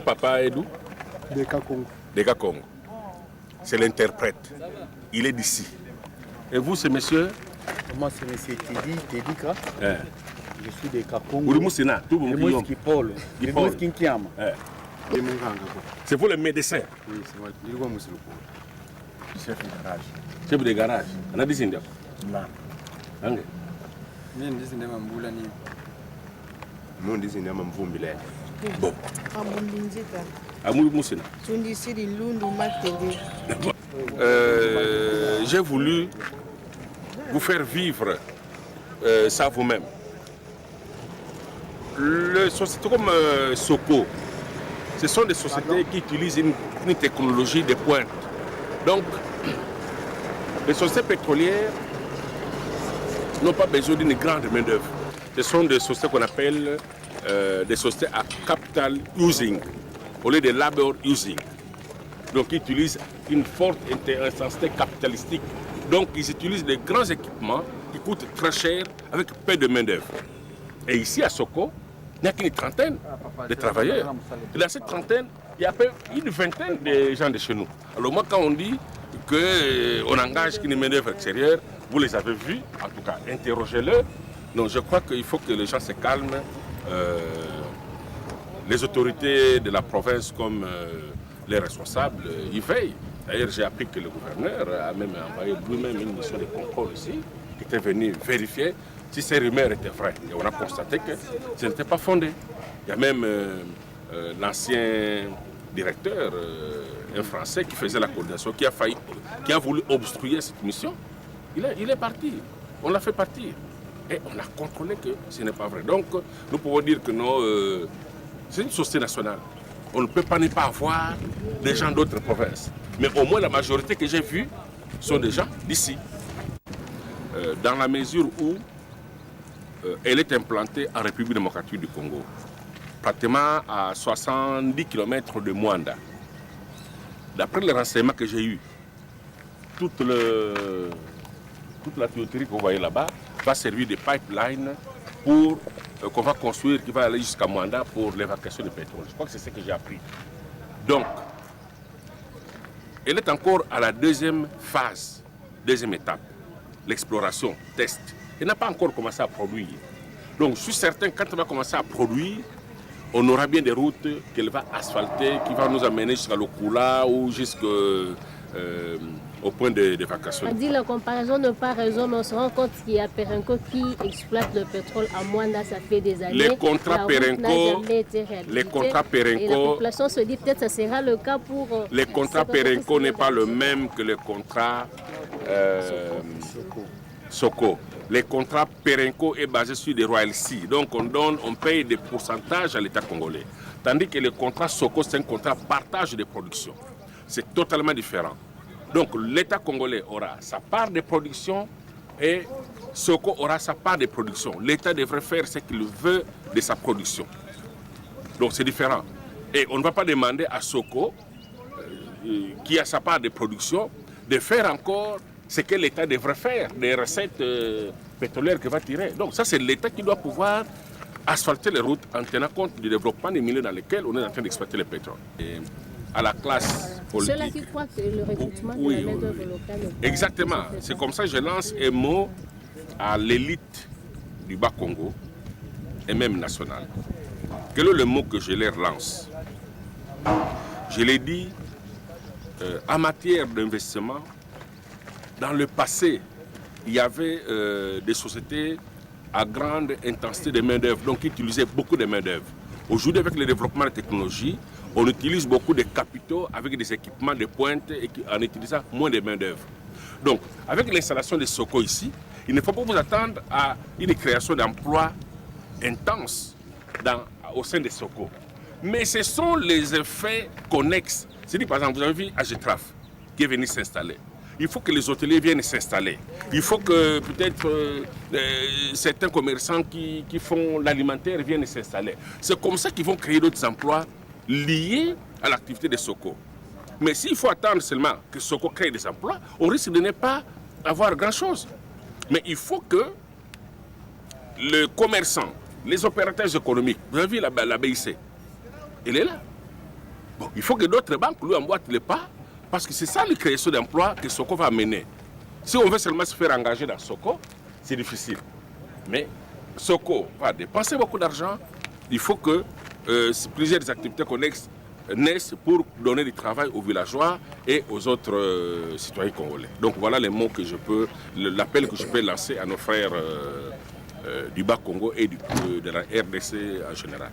Papa est d'où? Deka Congo. Deka Congo. C'est l'interprète. Il est d'ici. Et vous, c'est monsieur? Moi, c'est monsieur Teddy Kra. Je suis Deka Congo. Vous, c'est là. Tout le monde qui Paul. C'est vous le médecin? Oui, c'est moi. Je suis monsieur chef de garage. Chef de garage. On a dit Non. Ange. Mimi ndizi ndema mbula ni. Nous ndizi ndema mvumbile. Bon. J'ai voulu vous faire vivre ça vous-même. Les sociétés comme Soko, ce sont des sociétés qui utilisent une technologie de pointe. Donc, les sociétés pétrolières n'ont pas besoin d'une grande main-d'œuvre. Ce sont des sociétés qu'on appelle des sociétés à capital using, au lieu de labor using. Donc ils utilisent une forte intensité capitalistique. Donc ils utilisent des grands équipements qui coûtent très cher avec peu de main-d'œuvre. Et ici à Soko, il n'y a qu'une trentaine de travailleurs. Et dans cette trentaine, il y a à peu une vingtaine de gens de chez nous. Alors moi quand on dit qu'on engage une main-d'œuvre extérieure, vous les avez vus, en tout cas interrogez-le. Donc je crois qu'il faut que les gens se calment. Les autorités de la province comme les responsables y veillent. D'ailleurs, j'ai appris que le gouverneur a même envoyé lui-même une mission de contrôle ici, qui était venue vérifier si ces rumeurs étaient vraies. Et on a constaté que ce n'était pas fondé. Il y a même l'ancien directeur, un Français, qui faisait la coordination, qui a voulu obstruer cette mission. Il est parti. On l'a fait partir. Et on a contrôlé que ce n'est pas vrai. Donc, nous pouvons dire que c'est une société nationale. On ne peut pas ne pas avoir des gens d'autres provinces. Mais au moins, la majorité que j'ai vue sont des gens d'ici. Dans la mesure où elle est implantée en République démocratique du Congo, pratiquement à 70 km de Mwanda. D'après les renseignements que j'ai eus, toute la tuyauterie que vous voyez là-bas va servir de pipeline pour qu'on va construire, qui va aller jusqu'à Mwanda pour l'évacuation du pétrole. Je crois que c'est ce que j'ai appris. Donc, elle est encore à la deuxième phase, deuxième étape, l'exploration, test. Elle n'a pas encore commencé à produire. Donc, je suis certain que quand elle va commencer à produire, on aura bien des routes qu'elle va asphalter, qui vont nous amener jusqu'à l'Okula ou jusqu'au point d'évacuation. On dit la comparaison n'a pas raison, mais on se rend compte qu'il y a Perenco qui exploite le pétrole à Mwanda, ça fait des années. Les contrats Perenco, et la population se dit peut-être que ça sera le cas pour... Les contrats Perenco n'est pas le même que le contrat Soko. Les contrats Perenco est basé sur des royalties. Donc on paye des pourcentages à l'État congolais. Tandis que le contrat Soko, c'est un contrat partage de production. C'est totalement différent. Donc l'État congolais aura sa part de production et Soko aura sa part de production. L'État devrait faire ce qu'il veut de sa production. Donc c'est différent. Et on ne va pas demander à Soko, qui a sa part de production, de faire encore ce que l'État devrait faire, des recettes pétrolières qu'il va tirer. Donc ça c'est l'État qui doit pouvoir asphalter les routes en tenant compte du développement des milieux dans lesquels on est en train d'exploiter le pétrole. Et à la classe politique. Ceux-là qui croient que le recrutement de la main-d'œuvre locale... Exactement. C'est comme ça que je lance un mot à l'élite du Bas-Congo et même nationale. Quel est le mot que je leur lance? Je l'ai dit, en matière d'investissement, dans le passé, il y avait des sociétés à grande intensité de main-d'œuvre, donc qui utilisaient beaucoup de main-d'œuvre. Aujourd'hui, avec le développement des technologies, on utilise beaucoup de capitaux avec des équipements de pointe et en utilisant moins de main-d'œuvre. Donc, avec l'installation de Soko ici, il ne faut pas vous attendre à une création d'emplois intenses au sein de Soko. Mais ce sont les effets connexes. C'est-à-dire, par exemple, vous avez vu Agetraf qui est venu s'installer. Il faut que les hôteliers viennent s'installer. Il faut que peut-être certains commerçants qui font l'alimentaire viennent s'installer. C'est comme ça qu'ils vont créer d'autres emplois liés à l'activité de Soko. Mais s'il faut attendre seulement que Soko crée des emplois, on risque de ne pas avoir grand-chose. Mais il faut que le commerçant, les opérateurs économiques, vous avez vu la BIC, elle est là. Bon, il faut que d'autres banques lui emboîtent les pas, parce que c'est ça la création d'emplois que Soko va mener. Si on veut seulement se faire engager dans Soko, c'est difficile. Mais Soko va dépenser beaucoup d'argent. Il faut que plusieurs activités connexes naissent pour donner du travail aux villageois et aux autres citoyens congolais. Donc voilà les mots que je peux, l'appel que je peux lancer à nos frères du Bas-Congo et de la RDC en général.